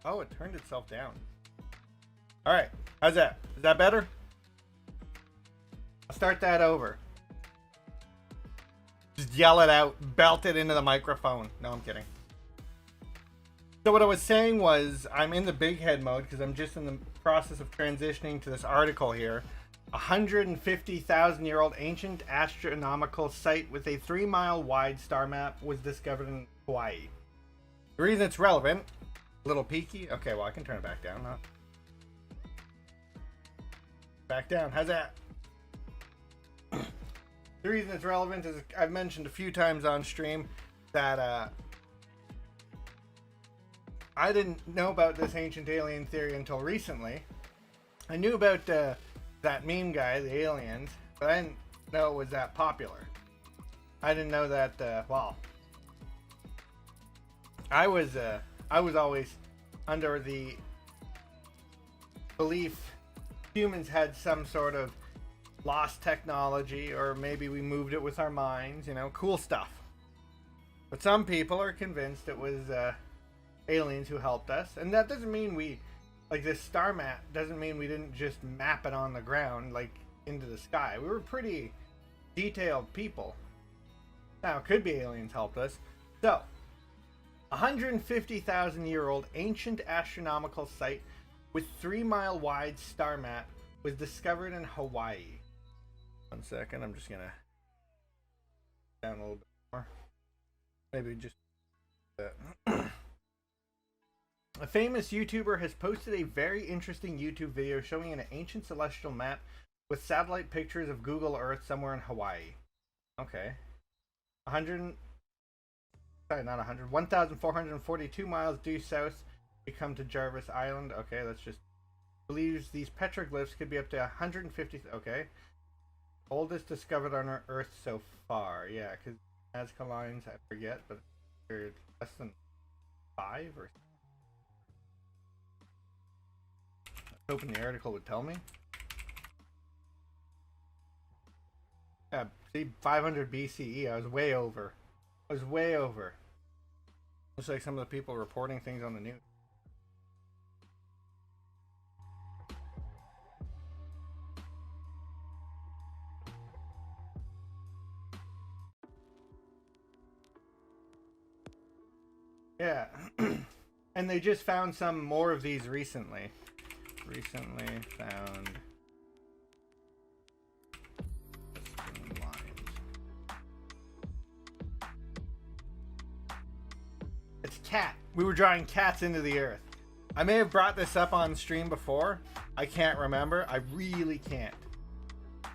Oh, it turned itself down. All right. How's that? Is that better? I'll start that over. Just yell it out, belt it into the microphone. No, I'm kidding. So what I was saying was I'm in the big head mode because I'm just in the process of transitioning to this article here. 150,000-year-old ancient astronomical site with a 3-mile wide star map was discovered in Hawaii. The reason it's relevant, a little peaky. Okay, well I can turn it back down. Huh? Back down. How's that? The reason it's relevant is I've mentioned a few times on stream that I didn't know about this ancient alien theory until recently. I knew about that meme guy, the aliens, but I didn't know it was that popular. I didn't know that. Well, I was always under the belief humans had some sort of lost technology, or maybe we moved it with our minds, you know, cool stuff. But some people are convinced it was aliens who helped us, and that doesn't mean we, like this star map, doesn't mean we didn't just map it on the ground, like into the sky. We were pretty detailed people. Now, it could be aliens helped us. So, 150,000-year-old ancient astronomical site with 3-mile wide star map was discovered in Hawaii. 1 second, I'm just gonna down a little bit more. Maybe just a famous YouTuber has posted a very interesting YouTube video showing an ancient celestial map with satellite pictures of Google Earth somewhere in Hawaii. Okay. 1,442 miles due south, we come to Jarvis Island. Okay, let's just believes these petroglyphs could be up to 150. Okay. Oldest discovered on our Earth so far. Yeah, because Nazca lines, I forget, but they're less than 5 or. I was hoping the article would tell me. Yeah, see, 500 BCE. I was way over. I was way over. Looks like some of the people reporting things on the news. Yeah. And they just found some more of these recently. Recently found lines. It's cat. We were drawing cats into the earth. I may have brought this up on stream before. I can't remember. I really can't.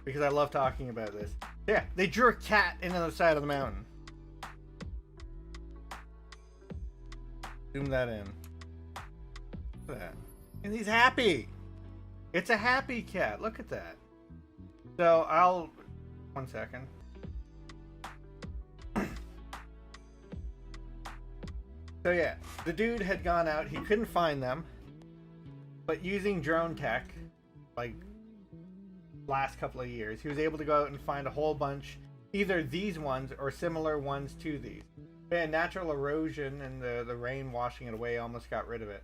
Because I love talking about this. Yeah, they drew a cat into the side of the mountain. Zoom that in. Look at that. And he's happy. It's a happy cat. Look at that. So I'll... 1 second. So yeah, the dude had gone out. He couldn't find them. But using drone tech, like last couple of years, he was able to go out and find a whole bunch. Either these ones or similar ones to these. And natural erosion and the rain washing it away almost got rid of it.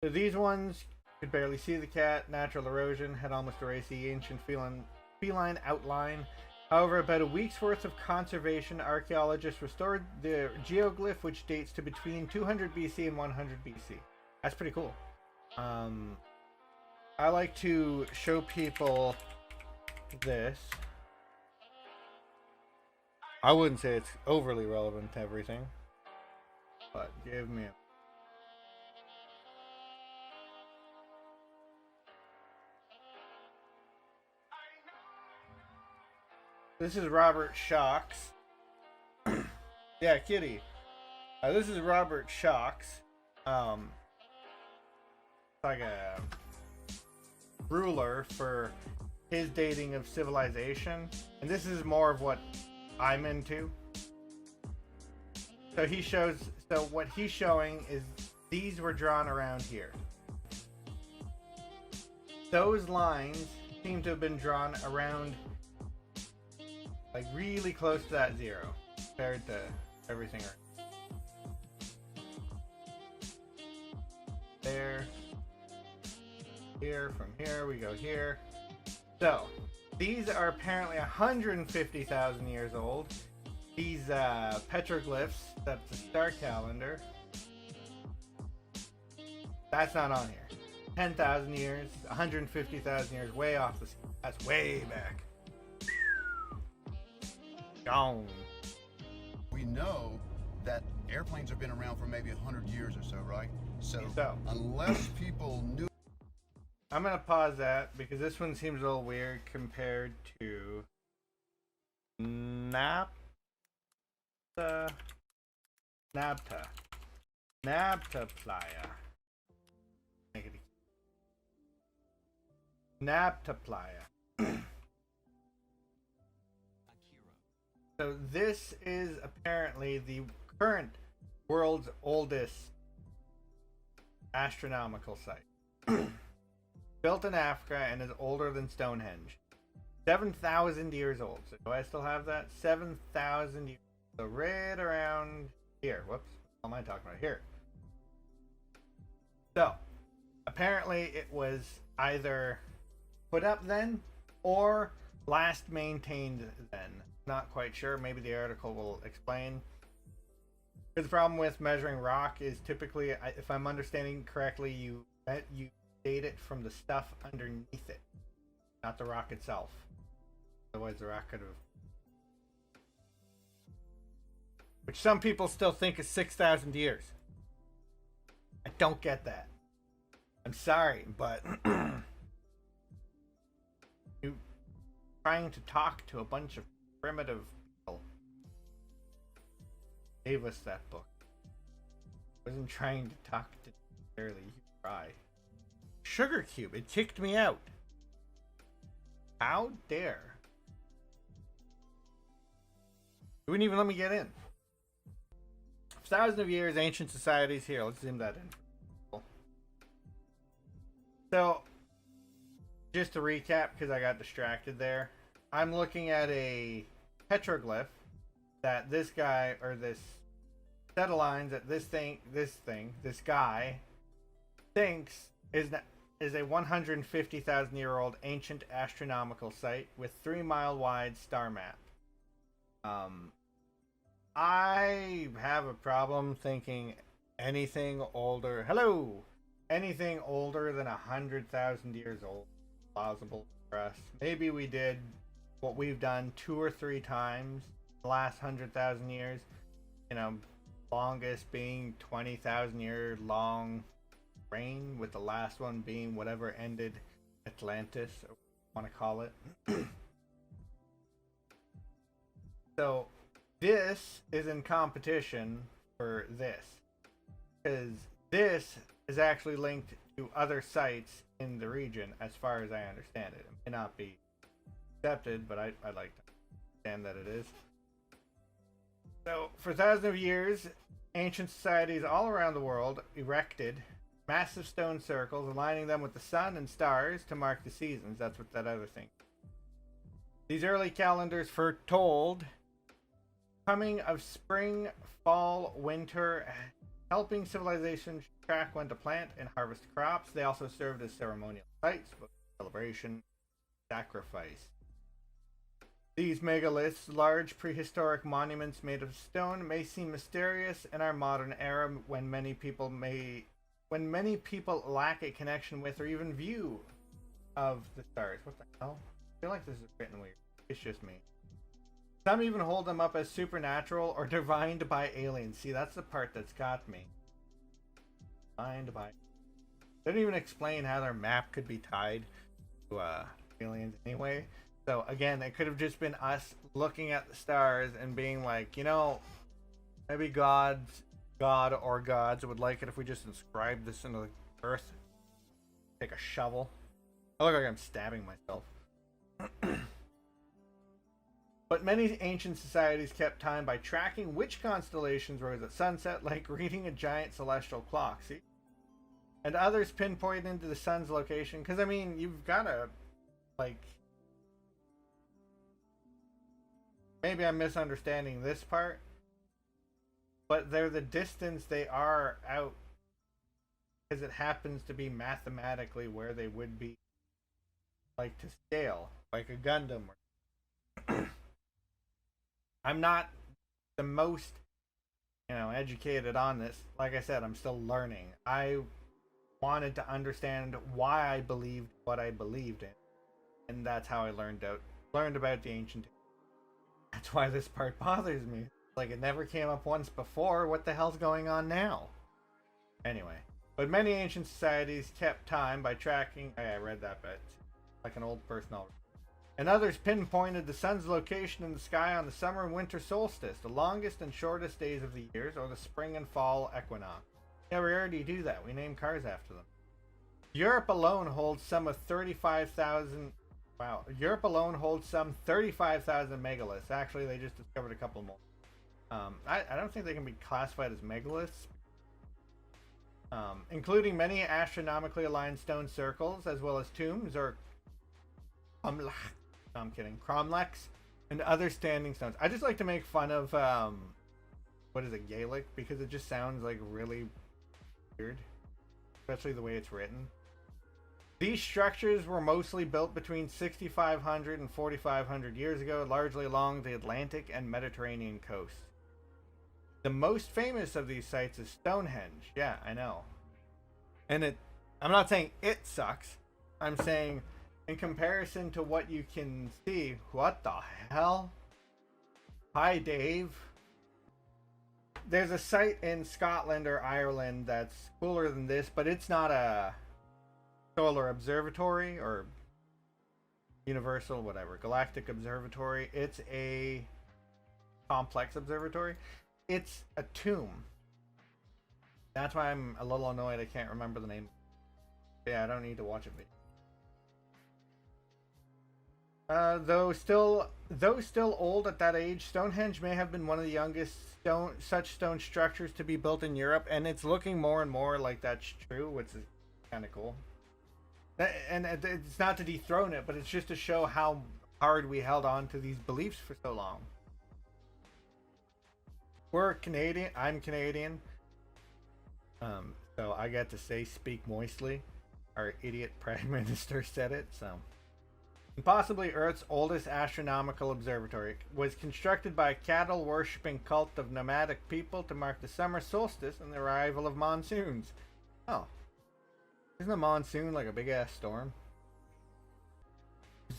So these ones could barely see the cat. Natural erosion had almost erased the ancient feline outline. However, about a week's worth of conservation, archaeologists restored the geoglyph, which dates to between 200 BC and 100 BC. That's pretty cool. I like to show people this. I wouldn't say it's overly relevant to everything, but give me a... This is Robert Shocks. Yeah, kitty. This is Robert Shocks. Like a ruler for his dating of civilization, and this is more of what I'm into. So he shows, so what he's showing is these were drawn around here. Those lines seem to have been drawn around, like really close to that 0 compared to everything. There. here. From here, we go here. So, these are apparently 150,000 years old. These petroglyphs, that's the star calendar. That's not on here. 10,000 years, 150,000 years, way off the scale. That's way back. Gone. We know that airplanes have been around for maybe 100 years or so, right? So unless people knew. I'm going to pause that because this one seems a little weird compared to Nabta. Nabta playa. So this is apparently the current world's oldest astronomical site. Built in Africa and is older than Stonehenge. 7,000 years old. So do I still have that? 7,000 years. So right around here. Whoops. What am I talking about? Here. So apparently it was either put up then or last maintained then. Not quite sure. Maybe the article will explain. The problem with measuring rock is typically, if I'm understanding correctly, you date it from the stuff underneath it, not the rock itself. Otherwise, the rock could have. Which some people still think is 6,000 years. I don't get that. I'm sorry, but you trying to talk to a bunch of primitive people gave us that book. I wasn't trying to talk to barely you try. Sugar Cube, it kicked me out. How dare? It wouldn't even let me get in. Thousands of years, ancient societies. Here, let's zoom that in. So, just to recap, because I got distracted there, I'm looking at a petroglyph that this guy, or this set of lines that this guy thinks is a 150,000 year old ancient astronomical site with 3 mile wide star map. I have a problem thinking anything older. Hello! Anything older than 100,000 years old is plausible for us. Maybe we did what we've done 2 or 3 times in the last 100,000 years. You know, longest being 20,000 year long reign, with the last one being whatever ended Atlantis, or want to call it. So this is in competition for this, because this is actually linked to other sites in the region, as far as I understand it. It may not be accepted, but I'd like to understand that it is. So for thousands of years, ancient societies all around the world erected massive stone circles, aligning them with the sun and stars to mark the seasons. That's what that other thing. These early calendars foretold coming of spring, fall, winter, helping civilizations track when to plant and harvest crops. They also served as ceremonial sites for celebration, sacrifice. These megaliths, large prehistoric monuments made of stone, may seem mysterious in our modern era when many people lack a connection with or even view of the stars. What the hell? I feel like this is written weird. It's just me. Some even hold them up as supernatural or divined by aliens. See, that's the part that's got me. Divined by. They don't even explain how their map could be tied to aliens anyway. So again, it could have just been us looking at the stars and being like, you know, maybe God or gods would like it if we just inscribed this into the earth. Take a shovel. I look like I'm stabbing myself. But many ancient societies kept time by tracking which constellations rose at sunset, like reading a giant celestial clock. See? And others pinpoint into the sun's location. Because, I mean, you've got to, like... Maybe I'm misunderstanding this part. But they're the distance they are out. because it happens to be mathematically where they would be, like, to scale, like a Gundam. I'm not the most, educated on this. Like I said, I'm still learning. I wanted to understand why I believed what I believed in, and that's how I learned about the ancient. That's why this part bothers me. Like, it never came up once before. What the hell's going on now? Anyway, but many ancient societies kept time by tracking. Oh, yeah, I read that bit. Like an old person already. And others pinpointed the sun's location in the sky on the summer and winter solstice, the longest and shortest days of the years, or the spring and fall equinox. Yeah, we already do that. We name cars after them. Europe alone holds some of 35,000. Wow, Europe alone holds some 35,000 megaliths. Actually, they just discovered a couple more. I don't think they can be classified as megaliths. Including many astronomically aligned stone circles, as well as tombs or I'm kidding, cromlechs, and other standing stones. I just like to make fun of what is it, Gaelic, because it just sounds like really weird, especially the way it's written. These structures were mostly built between 6,500 and 4,500 years ago, largely along the Atlantic and Mediterranean coasts. The most famous of these sites is Stonehenge. Yeah, I know. And I'm not saying it sucks. I'm saying in comparison to what you can see, what the hell? Hi, Dave. There's a site in Scotland or Ireland that's cooler than this, but it's not a solar observatory or universal, whatever, galactic observatory. It's a complex observatory. It's a tomb. That's why I'm a little annoyed I can't remember the name. Yeah, I don't need to watch a video. Though still old at that age, Stonehenge may have been one of the youngest such stone structures to be built in Europe, and it's looking more and more like that's true, which is kind of cool. And it's not to dethrone it, but it's just to show how hard we held on to these beliefs for so long. We're Canadian. I'm Canadian. So I get to say speak moistly. Our idiot prime minister said it, so. And possibly Earth's oldest astronomical observatory was constructed by a cattle-worshipping cult of nomadic people to mark the summer solstice and the arrival of monsoons. Oh. Isn't a monsoon like a big-ass storm?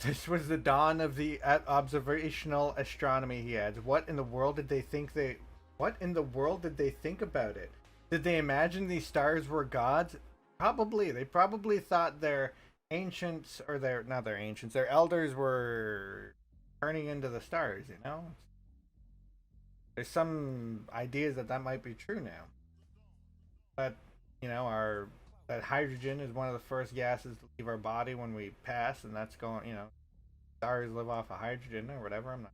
This was the dawn of the observational astronomy, he adds. What in the world did they think about it? Did they imagine these stars were gods? Probably. They probably thought their ancients, or their elders were turning into the stars, you know? There's some ideas that might be true now. But, that hydrogen is one of the first gases to leave our body when we pass, and that's going, stars live off of hydrogen or whatever, I'm not.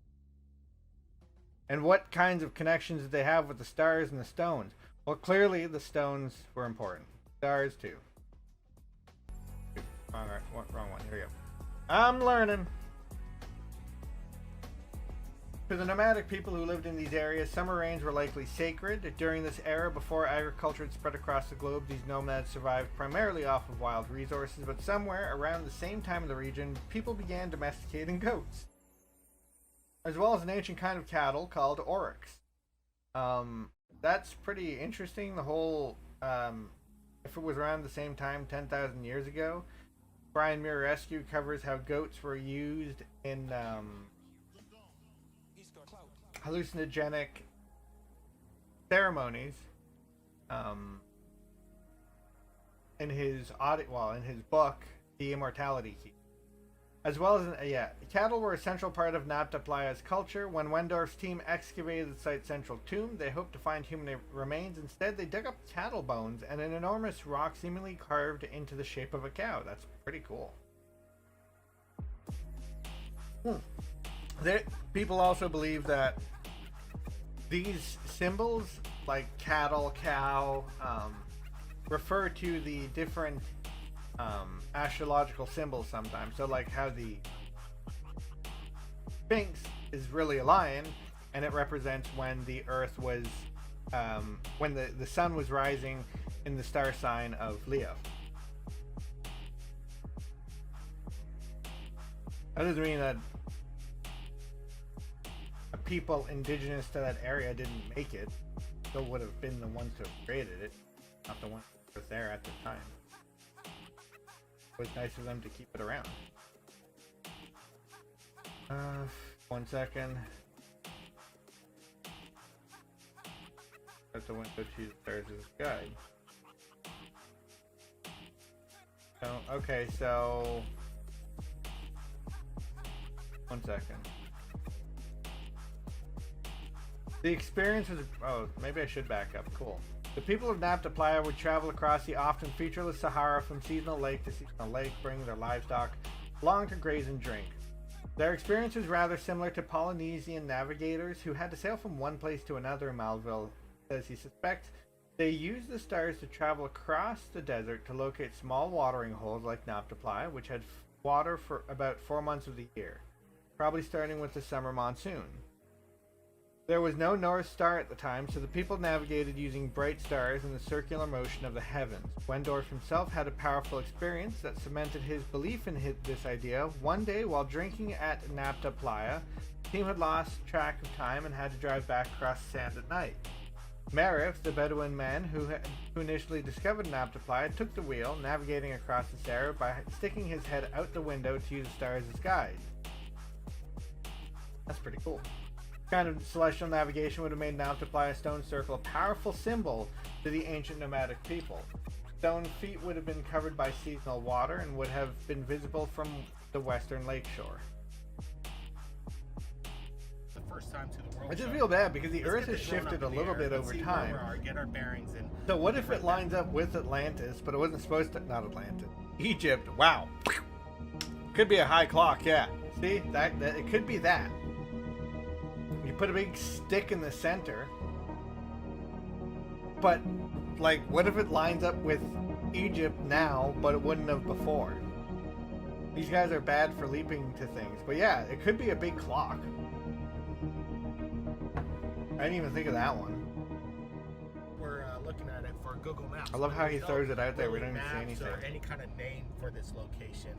And what kinds of connections did they have with the stars and the stones? Well, clearly the stones were important. Stars too. Wrong one. Here we go. I'm learning. To the nomadic people who lived in these areas, summer rains were likely sacred. During this era, before agriculture had spread across the globe, these nomads survived primarily off of wild resources, but somewhere around the same time in the region, people began domesticating goats, as well as an ancient kind of cattle called oryx. That's pretty interesting. The whole, if it was around the same time, 10,000 years ago, Brian Murescu covers how goats were used in hallucinogenic ceremonies. In his book, The Immortality Key. As well as, cattle were a central part of Nabta Playa's culture. When Wendorf's team excavated the site's central tomb, they hoped to find human remains. Instead, they dug up cattle bones and an enormous rock seemingly carved into the shape of a cow. That's pretty cool. People also believe that these symbols, like cattle, cow, refer to the different astrological symbols sometimes. So like how the Sphinx is really a lion, and it represents when the earth was when the sun was rising in the star sign of Leo. That doesn't mean that people indigenous to that area didn't make it. Still would have been the ones who created it, not the ones who were there at the time. It was nice of them to keep it around. 1 second. That's the window to the stars as guide. So, okay, so 1 second. The experience was, oh, maybe I should back up. Cool. The people of Nabta Playa would travel across the often featureless Sahara from seasonal lake to seasonal lake, bringing their livestock along to graze and drink. Their experience was rather similar to Polynesian navigators who had to sail from one place to another. Melville says he suspects they used the stars to travel across the desert to locate small watering holes like Nabta Playa, which had water for about 4 months of the year, probably starting with the summer monsoon. There was no North Star at the time, so the people navigated using bright stars and the circular motion of the heavens. Wendorf himself had a powerful experience that cemented his belief in this idea. One day, while drinking at Nabta Playa, the team had lost track of time and had to drive back across the sand at night. Marif, the Bedouin man who initially discovered Nabta Playa, took the wheel, navigating across the Sahara by sticking his head out the window to use the stars as guide. That's pretty cool. Kind of celestial navigation would have made Nabta Playa stone circle a powerful symbol to the ancient nomadic people. Stone feet would have been covered by seasonal water and would have been visible from the western lakeshore. The first time to the world. I just feel bad because the Earth has shifted a little bit over time. Get our bearings and so what if it lines up with Atlantis, but it wasn't supposed to? Not Atlantis. Egypt. Wow. Could be a high clock. Yeah. See that it could be that. You put a big stick in the center, but like, what if it lines up with Egypt now, but it wouldn't have before? These guys are bad for leaping to things, but yeah, it could be a big clock. I didn't even think of that one. We're looking at it for Google Maps. I love how he throws it out there. We don't even see anything. Or any kind of name for this location.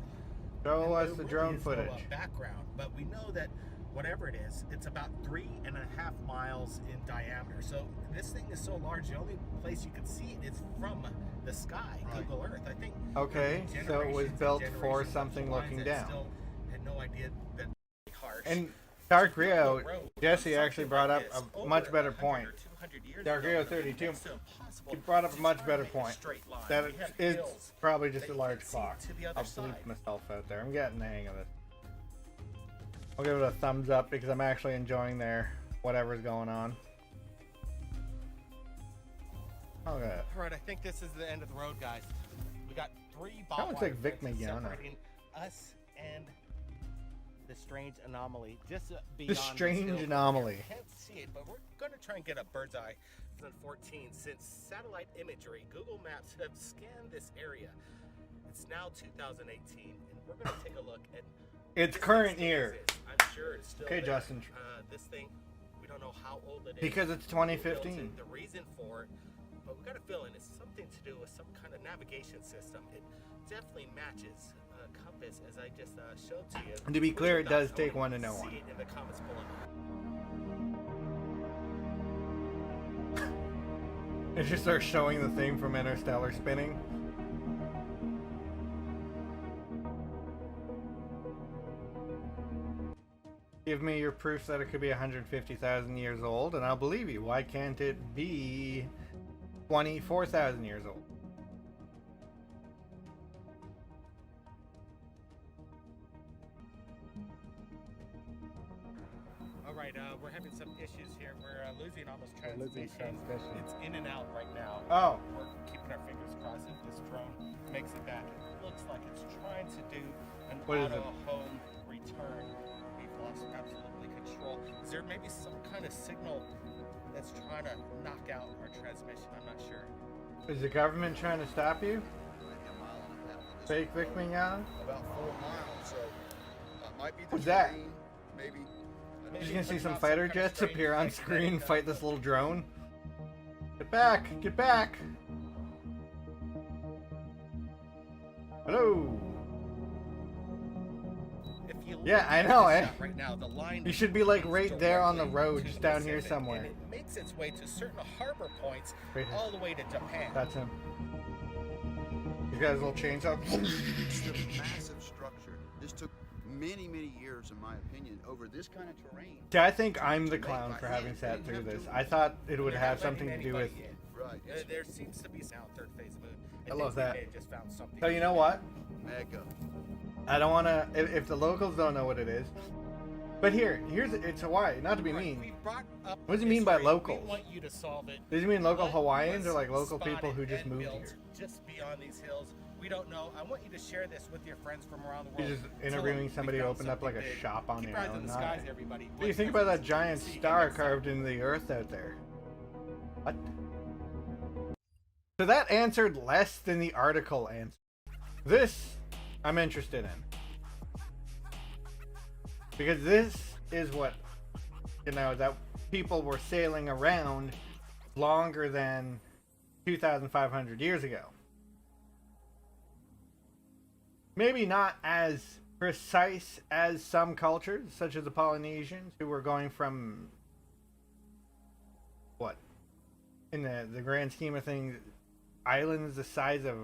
Show us the drone footage. No background, but we know that whatever it is, it's about 3.5 miles in diameter. So this thing is so large, the only place you can see it is from the sky, right. Google Earth. I think. Okay, so it was built for something looking down. Still had no idea that harsh. And Dark Rio, Jesse actually brought up a much better point. Dark Rio 32, he brought up a much better point. That it's probably just a large clock. I'll bleep myself out there. I'm getting the hang of it. I'll give it a thumbs up because I'm actually enjoying their whatever's going on. Okay. Alright, I think this is the end of the road, guys. We got 3 that looks like Vic Mignogna. Separating us and the strange anomaly. Just the strange anomaly. You can't see it, but we're going to try and get a bird's eye. 2014, since satellite imagery, Google Maps have scanned this area. It's now 2018, and we're going to take a look at its current year. I'm sure it's still okay, there. Justin. This thing, we don't know how old it is. Because it's 2015. The reason for it, but we got a feeling it's something to do with some kind of navigation system. It definitely matches a compass, as I just showed to you. And to be clear, it does take one to know one. See it in the comments below. It just starts showing the thing from Interstellar spinning. Give me your proof that it could be 150,000 years old, and I'll believe you. Why can't it be 24,000 years old? All right, we're having some issues here. We're losing almost transmission. It's in and out right now. Oh. We're keeping our fingers crossed if this drone makes it back. It looks like it's trying to do an auto home return. We've lost absolutely control. Is there maybe some kind of signal that's trying to knock out our transmission? I'm not sure. Is the government trying to stop you? Fake Vic Mignogna? About 4 miles, so might be the What's that? Maybe. You're just gonna see some fighter jets appear on screen and fight this little drone? Get back! Get back! Hello. If you look Yeah, I at know, this eh? shot right now, the line You should be like leads right there on the directly road, to just the down here Pacific, somewhere. and it makes its way to certain harbor points Right here. all the way to Japan. That's him. You guys little chainsaw. It's a massive structure. This took many, many years, in my opinion, over this kind of terrain. See, I think I'm the clown for having sat through this. I thought it would They're have not letting something to do with. anybody in. Right. There seems to be now third phase moon. I love that. They just found something. So you know what? Mega. I don't want to. If the locals don't know what it is, but here's it's Hawaii. Not to be Right, mean. we brought up What does it mean by history. locals? We want you to solve it. Does it mean local What Hawaiians or was like local spotted people who just and moved built here? just beyond these hills? We don't know. I want you to share this with your friends from around the world. You're just Tell interviewing them we somebody who found opened up like a something big. shop on Keep their your eyes own. in the Not- skies, everybody. What do you What's think about that next? giant See you star next time. carved into the earth out there? What? So that answered less than the article answered. This I'm interested in. Because this is what, that people were sailing around longer than 2,500 years ago. Maybe not as precise as some cultures, such as the Polynesians, who were going from, what, in the grand scheme of things, islands the size of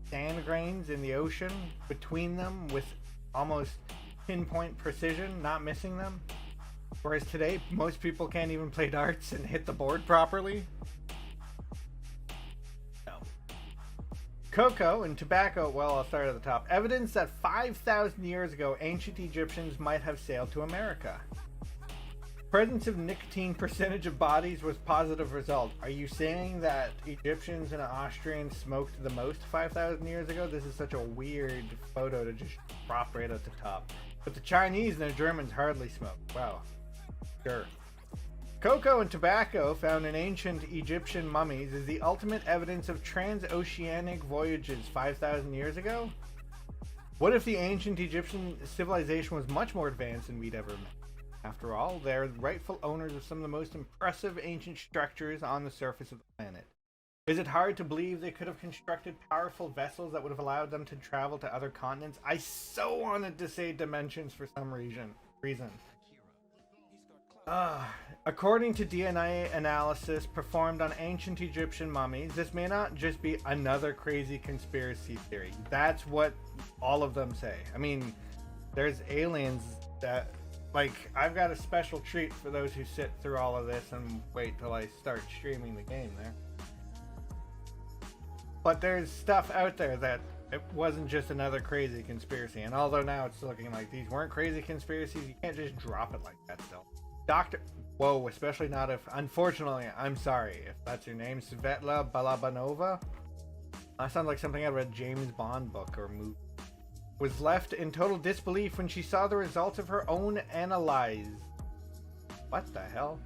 sand grains in the ocean between them with almost pinpoint precision, not missing them. Whereas today, most people can't even play darts and hit the board properly. No. Cocoa and tobacco, well, I'll start at the top. Evidence that 5,000 years ago, ancient Egyptians might have sailed to America. Presence of nicotine percentage of bodies was positive result. Are you saying that Egyptians and Austrians smoked the most 5,000 years ago? This is such a weird photo to just drop right at the top. But the Chinese and the Germans hardly smoked. Wow. Sure. Cocoa and tobacco found in ancient Egyptian mummies is the ultimate evidence of transoceanic voyages 5,000 years ago? What if the ancient Egyptian civilization was much more advanced than we'd ever met? After all, they're rightful owners of some of the most impressive ancient structures on the surface of the planet. Is it hard to believe they could have constructed powerful vessels that would have allowed them to travel to other continents? I so wanted to say dimensions for some reason. According to DNA analysis performed on ancient Egyptian mummies, this may not just be another crazy conspiracy theory. That's what all of them say. I mean, there's aliens that... Like, I've got a special treat for those who sit through all of this and wait till I start streaming the game there. But there's stuff out there that it wasn't just another crazy conspiracy. And although now it's looking like these weren't crazy conspiracies, you can't just drop it like that still. Whoa, especially not if, unfortunately, I'm sorry, if that's your name, Svetlana Balabanova. That sounds like something out of a James Bond book or movie. Was left in total disbelief when she saw the results of her own analyze. What the hell?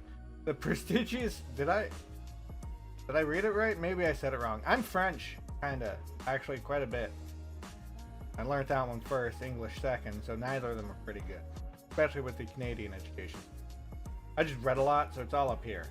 The prestigious... Did I read it right? Maybe I said it wrong. I'm French, kinda. Actually, quite a bit. I learned that one first, English second, so neither of them are pretty good. Especially with the Canadian education. I just read a lot, so it's all up here.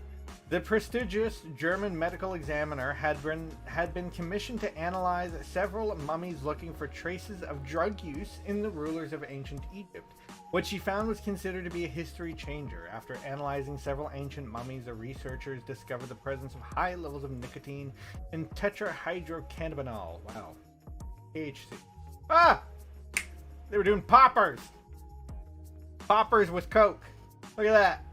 The prestigious German medical examiner had been commissioned to analyze several mummies looking for traces of drug use in the rulers of ancient Egypt. What she found was considered to be a history changer. After analyzing several ancient mummies, the researchers discovered the presence of high levels of nicotine and tetrahydrocannabinol. Wow. THC. Ah! They were doing poppers! Poppers with coke. Look at that.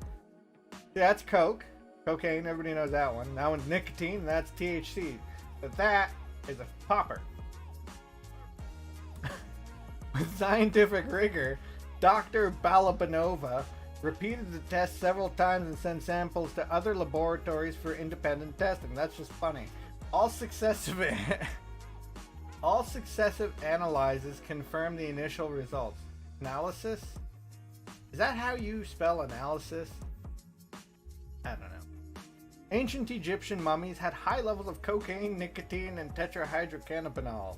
Yeah, that's coke. Cocaine, everybody knows that one. That one's nicotine, that's THC. But that is a popper. With scientific rigor, Dr. Balabanova repeated the test several times and sent samples to other laboratories for independent testing. That's just funny. All successive analyses confirmed the initial results. Analysis? Is that how you spell analysis? I don't know. Ancient Egyptian mummies had high levels of cocaine, nicotine, and tetrahydrocannabinol.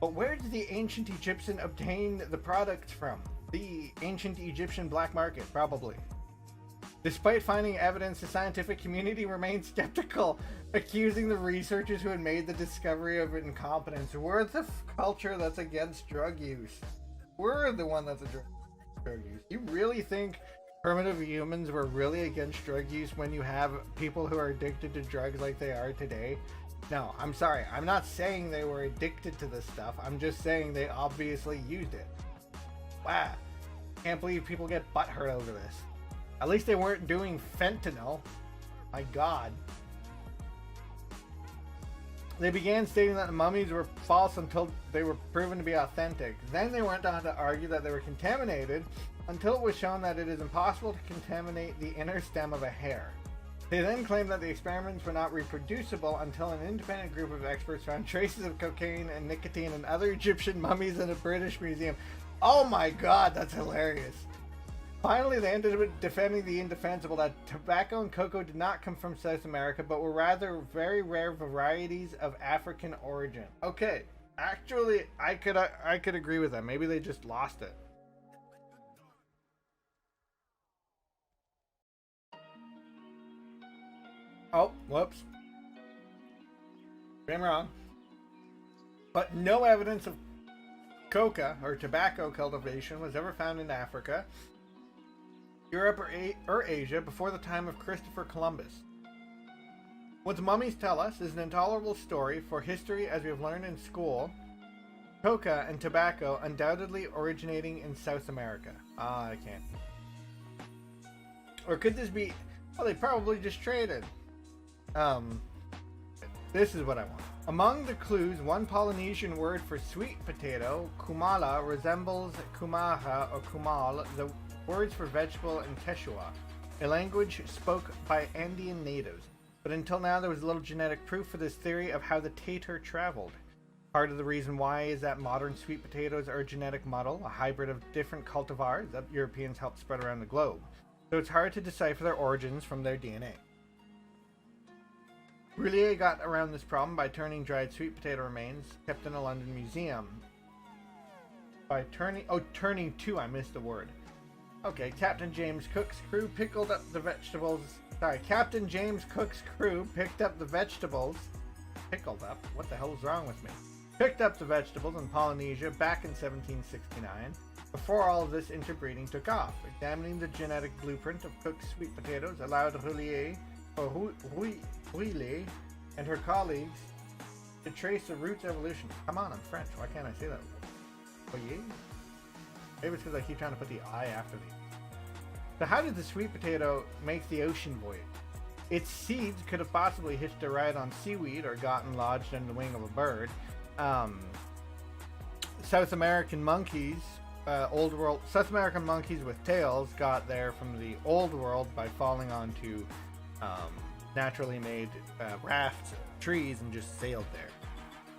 But where did the ancient Egyptian obtain the products from? The ancient Egyptian black market, probably. Despite finding evidence, the scientific community remained skeptical, accusing the researchers who had made the discovery of incompetence. We're the culture that's against drug use. We're the one that's against drug use. You really think primitive humans were really against drug use when you have people who are addicted to drugs like they are today? No, I'm sorry. I'm not saying they were addicted to this stuff. I'm just saying they obviously used it. Wow. Can't believe people get butthurt over this. At least they weren't doing fentanyl. My God. They began stating that the mummies were false until they were proven to be authentic. Then they went on to argue that they were contaminated until it was shown that it is impossible to contaminate the inner stem of a hair. They then claimed that the experiments were not reproducible until an independent group of experts found traces of cocaine and nicotine in other Egyptian mummies in a British museum. Oh my God, that's hilarious. Finally, they ended up defending the indefensible that tobacco and cocoa did not come from South America, but were rather very rare varieties of African origin. Okay, actually, I could agree with that. Maybe they just lost it. Oh, whoops. I'm wrong. But no evidence of coca or tobacco cultivation was ever found in Africa, Europe, or Asia before the time of Christopher Columbus. What the mummies tell us is an intolerable story for history, as we have learned in school. Coca and tobacco undoubtedly originating in South America. I can't. Or could this be... Well, they probably just traded. This is what I want. Among the clues, one Polynesian word for sweet potato, kumala, resembles kumaha or kumal, the words for vegetable in Quechua, a language spoke by Andean natives. But until now, there was little genetic proof for this theory of how the tater traveled. Part of the reason why is that modern sweet potatoes are a genetic muddle, a hybrid of different cultivars that Europeans helped spread around the globe. So it's hard to decipher their origins from their DNA. Roulier got around this problem by turning dried sweet potato remains kept in a London museum. Turning to, I missed the word. Okay, Captain James Cook's crew picked up the vegetables. Captain James Cook's crew picked up the vegetables. Pickled up? What the hell is wrong with me? Picked up the vegetables in Polynesia back in 1769, before all of this interbreeding took off. Examining the genetic blueprint of Cook's sweet potatoes allowed Roulier and her colleagues to trace the roots evolution. Come on, I'm French. Why can't I say that? Roulier? Maybe it's because I keep trying to put the I after the. So how did the sweet potato make the ocean voyage? Its seeds could have possibly hitched a ride on seaweed or gotten lodged in the wing of a bird. South American monkeys with tails got there from the old world by falling onto naturally made rafts, trees, and just sailed there.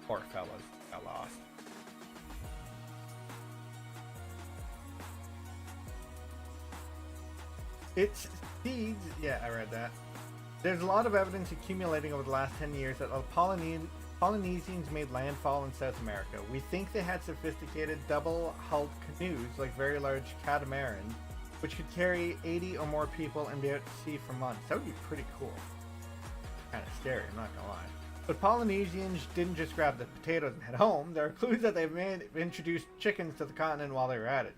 Poor fellas got lost. Its seeds, yeah, I read that. There's a lot of evidence accumulating over the last 10 years that the Polynesians made landfall in South America. We think they had sophisticated double-hulled canoes, like very large catamarans, which could carry 80 or more people and be out to sea for months. That would be pretty cool. Kind of scary, I'm not gonna lie. But Polynesians didn't just grab the potatoes and head home. There are clues that they've introduced chickens to the continent while they were at it.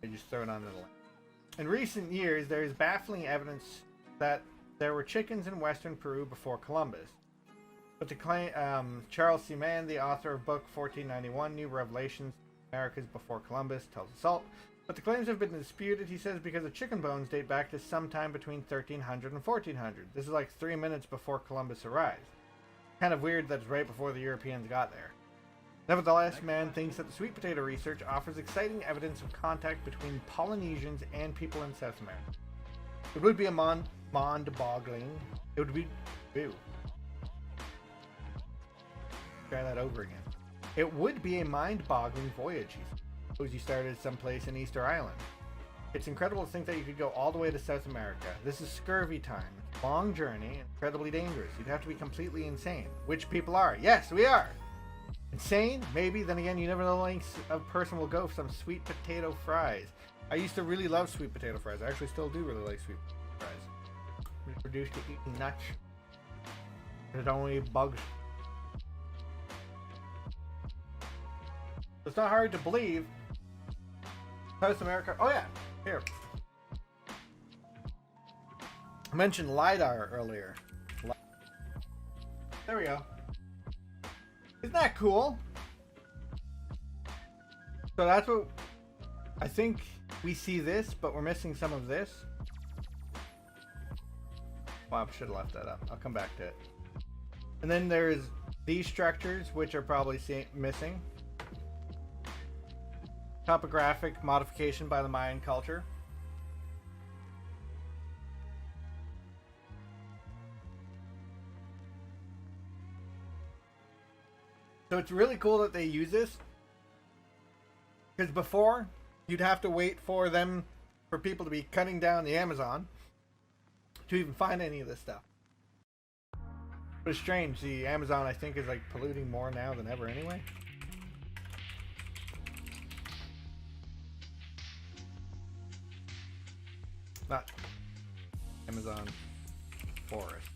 They just throw it onto the land. In recent years, there is baffling evidence that there were chickens in western Peru before Columbus. But to claim, Charles C. Mann, the author of book 1491, New Revelations, Americas Before Columbus, tells us all. But the claims have been disputed, he says, because the chicken bones date back to sometime between 1300 and 1400. This is like 3 minutes before Columbus arrived. Kind of weird that's right before the Europeans got there. Nevertheless, Mann thinks that the sweet potato research offers exciting evidence of contact between Polynesians and people in South America. It would be a mind-boggling. It would be... Ew. Try that over again. It would be a mind-boggling voyage. Suppose you started someplace in Easter Island. It's incredible to think that you could go all the way to South America. This is scurvy time. Long journey, incredibly dangerous. You'd have to be completely insane. Which people are. Yes, we are! Insane? Maybe. Then again, you never know the lengths a person will go for some sweet potato fries. I used to really love sweet potato fries. I actually still do really like sweet potato fries. I'm introduced to eating nuts. I don't eat bugs. It's not hard to believe. South America. Oh yeah, here. I mentioned LiDAR earlier. There we go. Isn't that cool? So that's what I think we see this, but we're missing some of this. Well, I should have left that up. I'll come back to it. And then there's these structures, which are probably missing. Topographic modification by the Mayan culture. So it's really cool that they use this. Because before, you'd have to wait for people to be cutting down the Amazon to even find any of this stuff. But it's strange, the Amazon I think is like polluting more now than ever anyway. Not Amazon forest.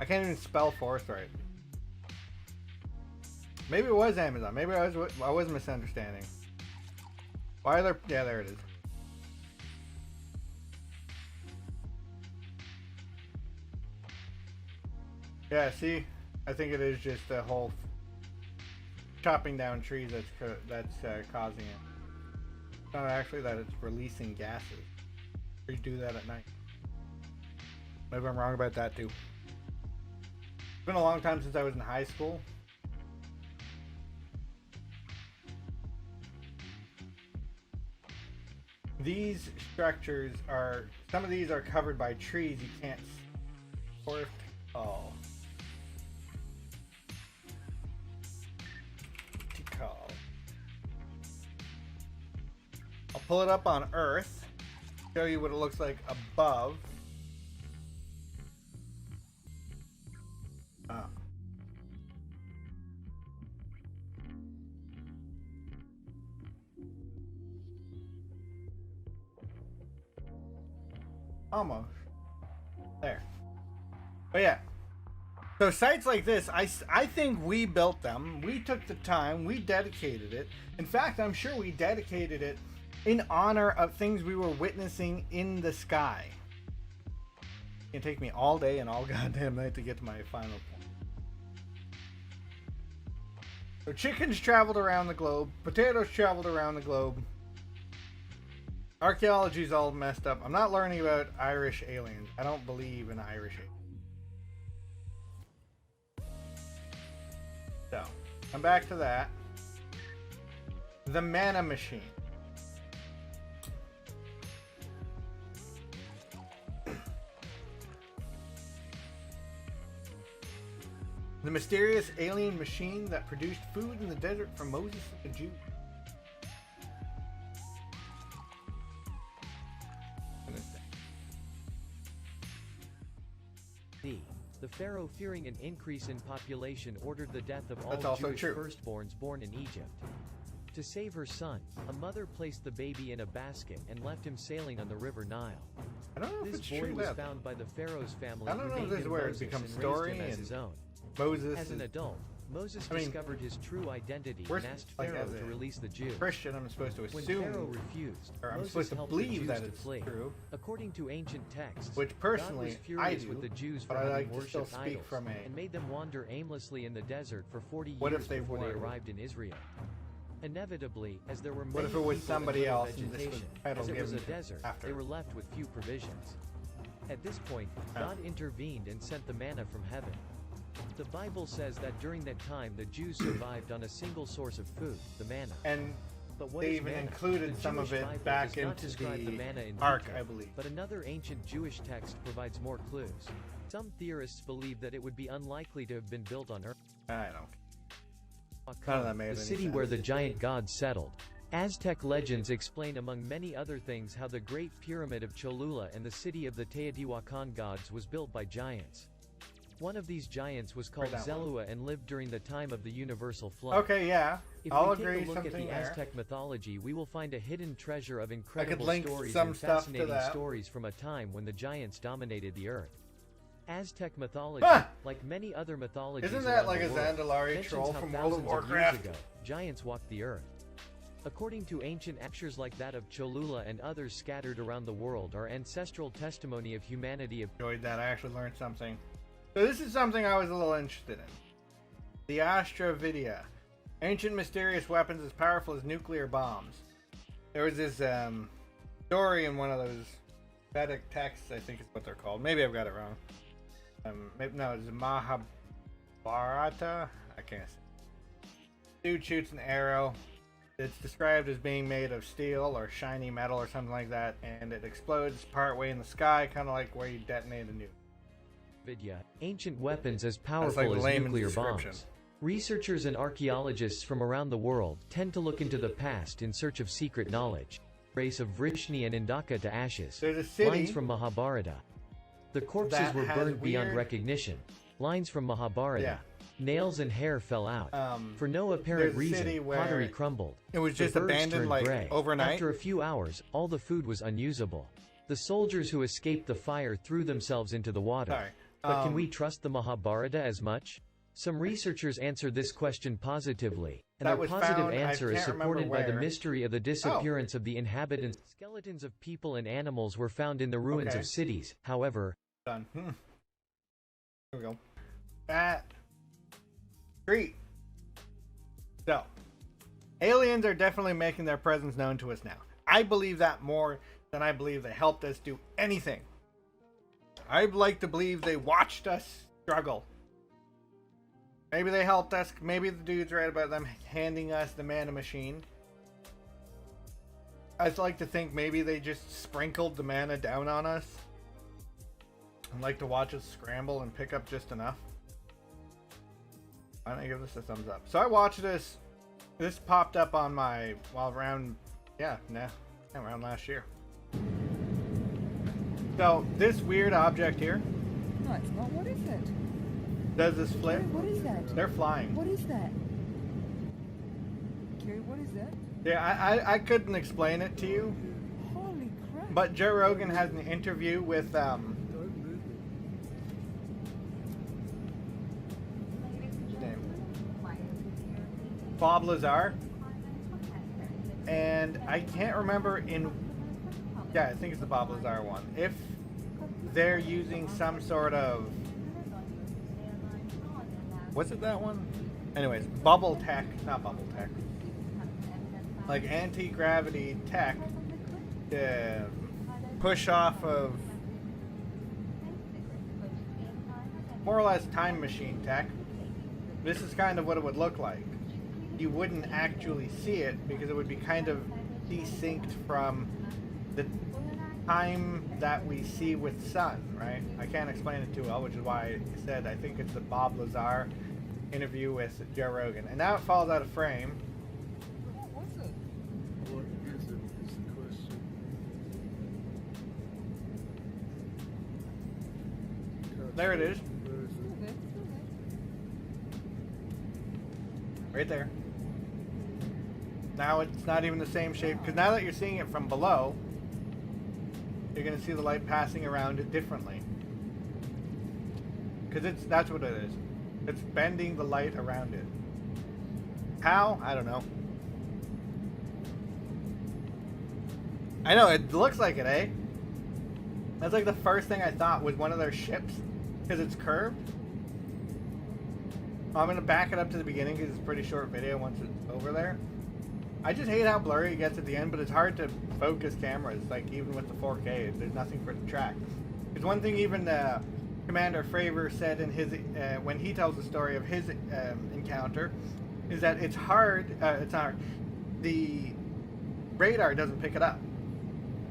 I can't even spell forest right. Maybe it was Amazon. Maybe I was misunderstanding. Why are there? Yeah, there it is. Yeah, see, I think it is just the whole chopping down trees that's causing it. It's not actually that it's releasing gases. Or you do that at night. Maybe I'm wrong about that too. It's been a long time since I was in high school. These structures are, some of these are covered by trees you can't see. Oh. I'll pull it up on Earth, show you what it looks like above. Almost. There. But yeah. So sites like this, I think we built them. We took the time. We dedicated it. In fact, I'm sure we dedicated it in honor of things we were witnessing in the sky. It can take me all day and all goddamn night to get to my final point. So chickens traveled around the globe. Potatoes traveled around the globe. Archaeology's all messed up. I'm not learning about Irish aliens. I don't believe in Irish aliens. So, come back to that. The mana machine. The mysterious alien machine that produced food in the desert for Moses and the Jews. The pharaoh, fearing an increase in population, ordered the death of all Jewish firstborns born in Egypt. To save her son, a mother placed the baby in a basket and left him sailing on the river Nile. I don't know this if it's boy true was that. found by the pharaoh's family, I don't know who if named this is him where it Moses becomes and story raised him as and his own. Moses As an adult, Moses I mean, discovered his true identity we're and asked like, Pharaoh as to a release the Jews. Christian, I'm supposed to When assume, Pharaoh refused, or I'm Moses supposed to helped the believe Jews that to it's flee. true. According to ancient texts, Which personally, God was furious I do, with the Jews for but I having like to still worshipped speak idols from a. and made them wander aimlessly in the desert for 40 What years if they before they were? arrived in Israel. Inevitably, as there were many What if it was people somebody and little else and this was vegetation, title as it was a given desert, after? they were left with few provisions. At this point, God intervened and sent the manna from heaven. The Bible says that during that time the Jews survived on a single source of food, the manna. And But what they is even manna? included The some of Jewish it Bible back does not into describe the the manna in Ark, detail, I believe. but another ancient Jewish text provides more clues. Some theorists believe that it would be unlikely to have been built on Earth. I don't. None of that made The any city sense. where the giant gods settled. Aztec legends explain among many other things how the Great Pyramid of Cholula and the city of the Teotihuacan gods was built by giants. One of these giants was called Zelua and lived during the time of the universal flood. Okay, yeah. If I'll we agree take a look at something the there. Aztec mythology, we will find a hidden treasure of incredible link stories some and stuff to fascinating that. stories from a time when the giants dominated the earth. Aztec mythology, like many other mythologies Isn't that around like the a world, Zandalari mentions troll how from World of thousands years Warcraft? ago, giants walked the earth. According to ancient pictures like that of Cholula and others scattered around the world are ancestral testimony of humanity. Enjoyed that. I actually learned something. So this is something I was a little interested in. The Astrovidia. Ancient mysterious weapons as powerful as nuclear bombs. There was this story in one of those Vedic texts, I think is what they're called. Maybe I've got it wrong. Maybe, no, it's Mahabharata. I can't say. Dude shoots an arrow. It's described as being made of steel or shiny metal or something like that, and it explodes partway in the sky, kind of like where you detonate a nuke. Vidya, ancient weapons as powerful as nuclear bombs. Researchers and archaeologists from around the world tend to look into the past in search of secret knowledge. Race of Vrishni and Indaka to ashes. There's a city. Lines from Mahabharata. The corpses were burned beyond recognition. Lines from Mahabharata. Yeah. Nails and hair fell out. For no apparent reason, pottery crumbled. It was just abandoned like gray. overnight. After a few hours, all the food was unusable. The soldiers who escaped the fire threw themselves into the water. Sorry. But can we trust the Mahabharata as much? Some researchers answer this question positively, and their positive answer is supported by the mystery of the disappearance of the inhabitants. Skeletons of people and animals were found in the ruins of cities, however. Done. Here we go. That. Great. So, aliens are definitely making their presence known to us now. I believe that more than I believe they helped us do anything. I'd like to believe they watched us struggle. Maybe they helped us. Maybe the dude's right about them handing us the mana machine. I'd like to think maybe they just sprinkled the mana down on us. I'd like to watch us scramble and pick up just enough. Why don't I give this a thumbs up? So I watched this. This popped up on my, well, around last year. So this weird object here. No, it's not. What is it? Does this flip? What is that? They're flying. What is that? Kerry, what is that? Yeah, I couldn't explain it to you. Holy crap. But Joe Rogan has an interview with his name, Bob Lazar, and I can't remember I think it's the Bob Lazar one, if they're using some sort of, was it that one? Anyways, bubble tech, not bubble tech, like anti-gravity tech to push off of more or less time machine tech. This is kind of what it would look like. You wouldn't actually see it because it would be kind of desynced from the time that we see with sun, right? I can't explain it too well, which is why I said I think it's the Bob Lazar interview with Joe Rogan. And now it falls out of frame. What's it? What is it? Is the question. There it is. Where is it? Right there. Now it's not even the same shape, because now that you're seeing it from below, you're going to see the light passing around it differently. Because that's what it is. It's bending the light around it. How? I don't know. I know, it looks like it, eh? That's like the first thing I thought was one of their ships, because it's curved. I'm going to back it up to the beginning because it's a pretty short video once it's over there. I just hate how blurry it gets at the end, but it's hard to focus cameras, like even with the 4K, there's nothing for it to track. Because one thing even Commander Fravor said in his, when he tells the story of his encounter, is that it's hard, the radar doesn't pick it up.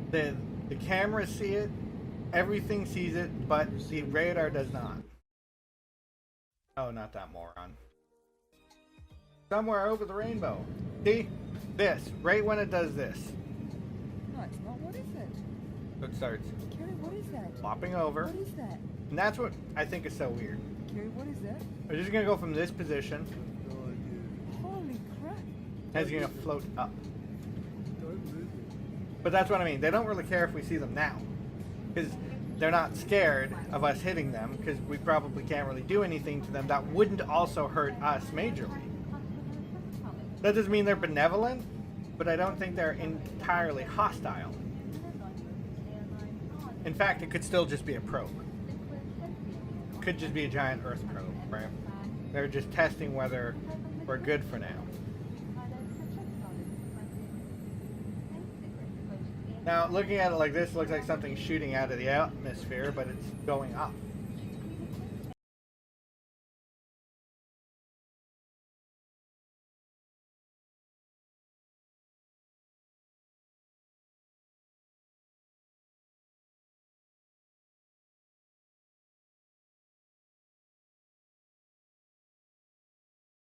The cameras see it, everything sees it, but the radar does not. Oh, not that moron. Somewhere over the rainbow. See? This. Right when it does this. No, it's not. What is it? It starts Kerry, what is that? flopping over. What is that? And that's what I think is so weird. Kerry, what is that? We're just gonna go from this position. No idea. Holy crap. And it's gonna float up. Don't move it. But that's what I mean. They don't really care if we see them now. Because they're not scared of us hitting them, because we probably can't really do anything to them that wouldn't also hurt us majorly. That doesn't mean they're benevolent, but I don't think they're entirely hostile. In fact, it could still just be a probe. Could just be a giant Earth probe, right? They're just testing whether we're good for now. Now, looking at it like this, looks like something's shooting out of the atmosphere, but it's going up.